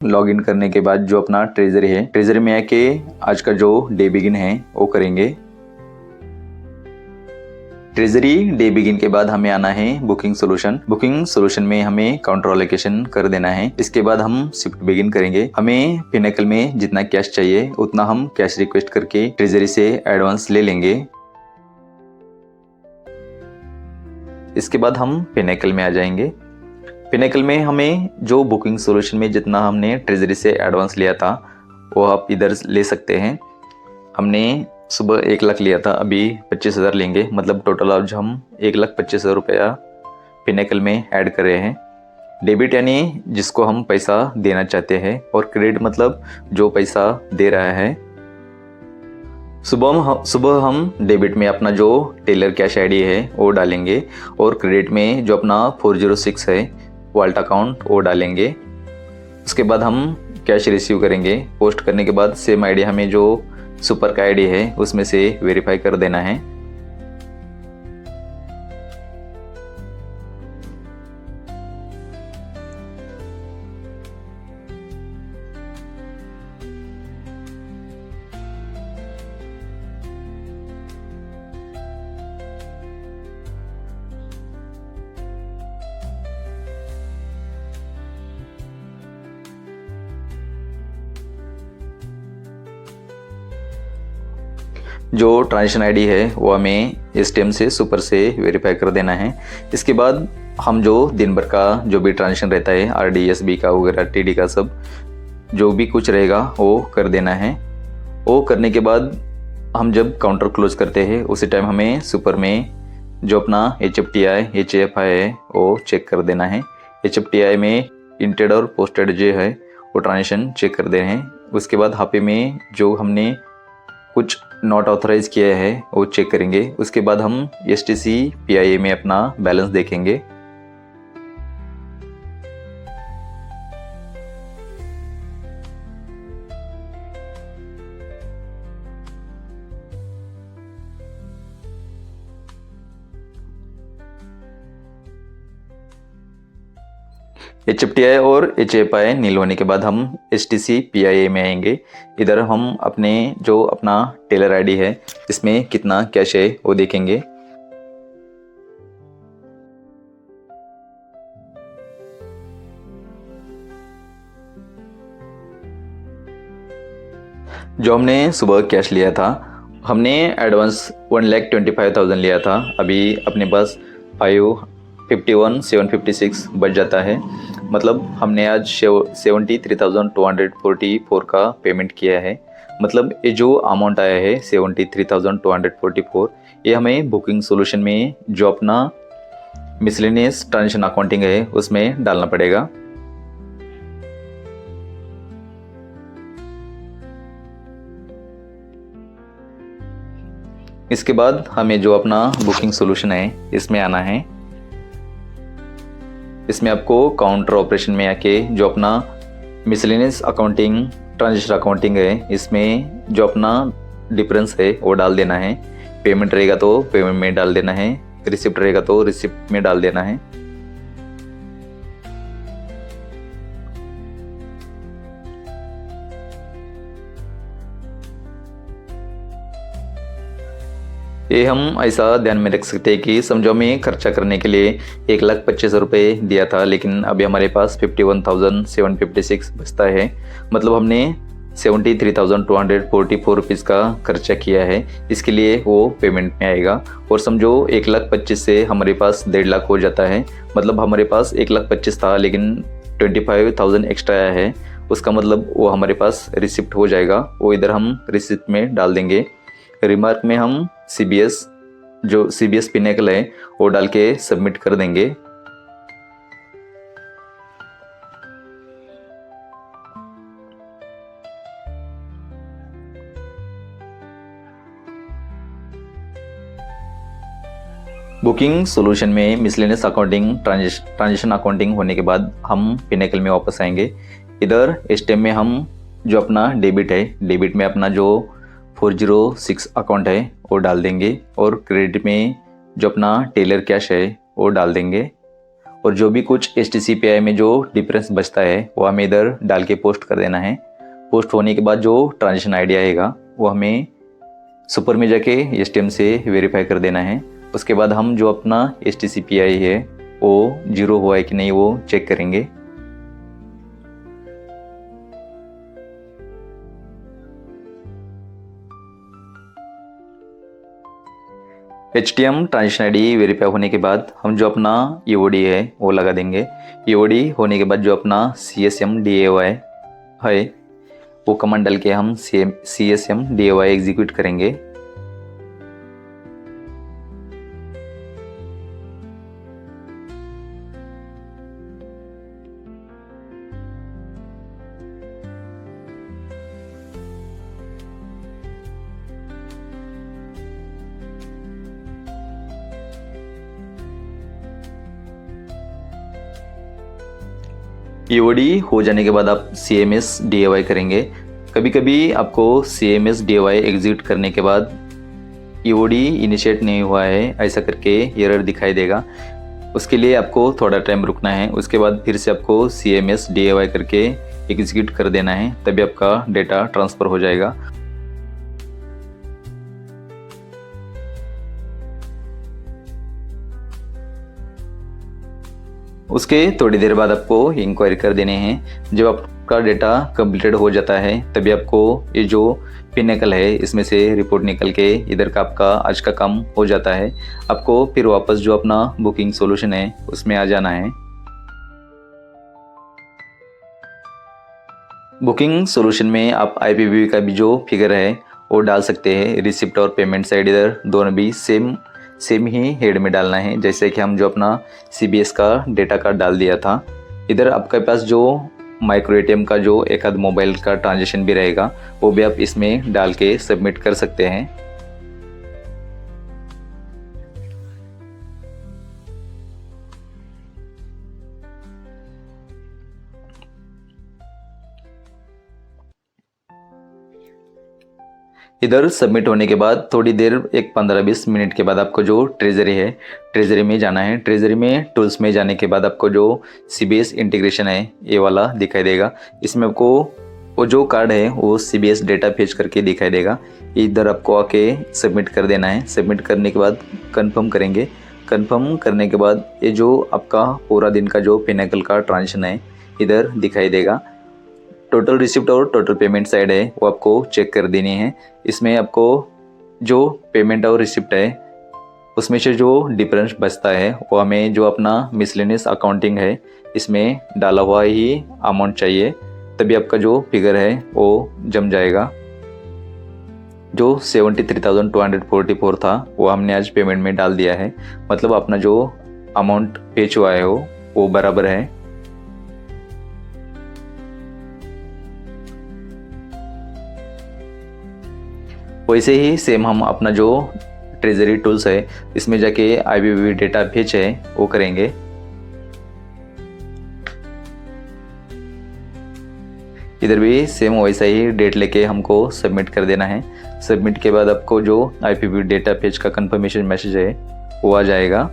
Login करने के बाद जो अपना ट्रेजरी है, ट्रेजरी में आके आज का जो डे बिगिन है वो करेंगे। ट्रेजरी डे बिगिन के बाद हमें आना है बुकिंग सोल्यूशन। बुकिंग सोल्यूशन में हमें काउंटर एलोकेशन कर देना है। इसके बाद हम शिफ्ट बिगिन करेंगे। हमें पिनेकल में जितना कैश चाहिए उतना हम कैश रिक्वेस्ट करके ट्रेजरी से एडवांस ले लेंगे। इसके बाद हम पिनेकल में आ जाएंगे। पिनेकल में हमें जो बुकिंग सोल्यूशन में जितना हमने ट्रेजरी से एडवांस लिया था वो आप इधर ले सकते हैं। हमने सुबह 1 लाख लिया था, अभी 25,000 लेंगे, मतलब टोटल आज हम 1,25,000 रुपया पिनेकल में ऐड कर रहे हैं। डेबिट यानी जिसको हम पैसा देना चाहते हैं और क्रेडिट मतलब जो पैसा दे रहा है। सुबह हम डेबिट में अपना जो टेलर कैश आईडी है वो डालेंगे और क्रेडिट में जो अपना 406 है वॉलेट अकाउंट वो डालेंगे। उसके बाद हम कैश रिसीव करेंगे। पोस्ट करने के बाद सेम आईडी हमें जो सुपर का आईडी है उसमें से वेरीफाई कर देना है। जो ट्रांजेक्शन आईडी है वो हमें एसटीएम से सुपर से वेरीफाई कर देना है। इसके बाद हम जो दिन भर का जो भी ट्रांजेक्शन रहता है आरडी एसबी का वगैरह टीडी का सब जो भी कुछ रहेगा वो कर देना है। वो करने के बाद हम जब काउंटर क्लोज करते हैं उसी टाइम हमें सुपर में जो अपना HFTI HFI है वो चेक कर देना है। HFTI में इंटेड और पोस्टेड जो है वो ट्रांजेक्शन चेक कर देने हैं। उसके बाद हापे में जो हमने कुछ नॉट ऑथराइज किया है वो चेक करेंगे। उसके बाद हम STC PIA में अपना बैलेंस देखेंगे। HFTI और HFI नील होने के बाद हम STC PIA में आएंगे। इधर हम अपने जो अपना टेलर आईडी है इसमें कितना कैश है वो देखेंगे। जो हमने सुबह कैश लिया था, हमने एडवांस 1,25,000 लिया था। अभी अपने पास 51,756 बच जाता है, मतलब हमने आज 73,244 का पेमेंट किया है। मतलब ये जो अमाउंट आया है 73,244 ये हमें बुकिंग सोल्यूशन में जो अपना मिसलेनियस ट्रांजेक्शन अकाउंटिंग है उसमें डालना पड़ेगा। इसके बाद हमें जो अपना बुकिंग सोल्यूशन है इसमें आना है। इसमें आपको काउंटर ऑपरेशन में आके जो अपना मिसलेनियस अकाउंटिंग ट्रांजेक्शन अकाउंटिंग है इसमें जो अपना डिफरेंस है वो डाल देना है। पेमेंट रहेगा तो पेमेंट में डाल देना है, रिसिप्ट रहेगा तो रिसिप्ट में डाल देना है। ये हम ऐसा ध्यान में रख सकते हैं कि समझो हमें खर्चा करने के लिए 1,25,000 रुपये दिया था, लेकिन अभी हमारे पास 51,756 बचता है। मतलब हमने 73,244 रुपीज़ का खर्चा किया है। इसके लिए वो पेमेंट में आएगा। और समझो 1,25,000 से हमारे पास 1.5 लाख हो जाता है। मतलब हमारे पास 1,25,000 था लेकिन 25,000 एक्स्ट्रा आया है, उसका मतलब वो हमारे पास रिसिप्ट हो जाएगा। वो इधर हम रिसिप्ट में डाल देंगे। रिमार्क में हम CBS जो CBS पिनेकल है वो डाल के सबमिट कर देंगे। बुकिंग सोल्यूशन में मिसलेनियस अकाउंटिंग ट्रांजेक्शन अकाउंटिंग होने के बाद हम पिनेकल में वापस आएंगे। इधर STM में हम जो अपना डेबिट है, डेबिट में अपना जो 406 अकाउंट है वो डाल देंगे और क्रेडिट में जो अपना टेलर कैश है वो डाल देंगे। और जो भी कुछ HTCPI में जो डिफरेंस बचता है वो हमें इधर डाल के पोस्ट कर देना है। पोस्ट होने के बाद जो ट्रांजेक्शन आईडी आएगा वो हमें सुपर में जाके STM से वेरीफाई कर देना है। उसके बाद हम जो अपना HTCPI है वो 0 हुआ है कि नहीं वो चेक करेंगे। HTM ट्रांजेक्शन आईडी वेरीफाई होने के बाद हम जो अपना EOD है वो लगा देंगे। EOD होने के बाद जो अपना CSM DAY है वो कमांड डाल के हम CSM DAY एग्जीक्यूट करेंगे। EOD हो जाने के बाद आप CMS DAY करेंगे। कभी कभी आपको CMS DAY एग्जीक्यूट करने के बाद EOD इनिशिएट नहीं हुआ है ऐसा करके एरर दिखाई देगा। उसके लिए आपको थोड़ा टाइम रुकना है। उसके बाद फिर से आपको CMS DAY करके एग्जीक्यूट कर देना है, तभी आपका डेटा ट्रांसफ़र हो जाएगा। उसके थोड़ी देर बाद आपको इंक्वायरी कर देने हैं। जब आपका डेटा कंप्लीटेड हो जाता है तभी आपको ये जो पिनेकल है इसमें से रिपोर्ट निकल के इधर का आपका आज का काम हो जाता है। आपको फिर वापस जो अपना बुकिंग सॉल्यूशन है उसमें आ जाना है। बुकिंग सॉल्यूशन में आप IPPB का भी जो फिगर है वो डाल सकते हैं। रिसिप्ट और पेमेंट साइड इधर दोनों भी सेम ही हेड में डालना है, जैसे कि हम जो अपना CBS का डेटा कार्ड डाल दिया था। इधर आपके पास जो माइक्रो ATM का जो एक आध मोबाइल का ट्रांजेक्शन भी रहेगा वो भी आप इसमें डाल के सबमिट कर सकते हैं। इधर सबमिट होने के बाद थोड़ी देर एक 15-20 मिनट के बाद आपको जो ट्रेजरी है ट्रेजरी में जाना है। ट्रेजरी में टूल्स में जाने के बाद आपको जो CBS इंटीग्रेशन है ये वाला दिखाई देगा। इसमें आपको वो जो कार्ड है वो CBS डेटा फेच करके दिखाई देगा। इधर आपको आके सबमिट कर देना है। सबमिट करने के बाद कंफर्म करेंगे। कंफर्म करने के बाद ये जो आपका पूरा दिन का जो पिनेकल का ट्रांजेक्शन है इधर दिखाई देगा। टोटल रिसिप्ट और टोटल पेमेंट साइड है वो आपको चेक कर देनी है। इसमें आपको जो पेमेंट और रिसिप्ट है उसमें से जो डिफरेंस बचता है वो हमें जो अपना मिसलेनियस अकाउंटिंग है इसमें डाला हुआ ही अमाउंट चाहिए, तभी आपका जो फिगर है वो जम जाएगा। जो 73,244 था वो हमने आज पेमेंट में डाल दिया है, मतलब अपना जो अमाउंट पे हुआ है वो बराबर है। वैसे ही सेम हम अपना जो ट्रेजरी टूल्स है इसमें जाके IPPB डेटा फेच है वो करेंगे। इधर भी सेम वैसा ही डेट लेके हमको सबमिट कर देना है। सबमिट के बाद आपको जो IPPB डेटा फेच का कंफर्मेशन मैसेज है वो आ जाएगा।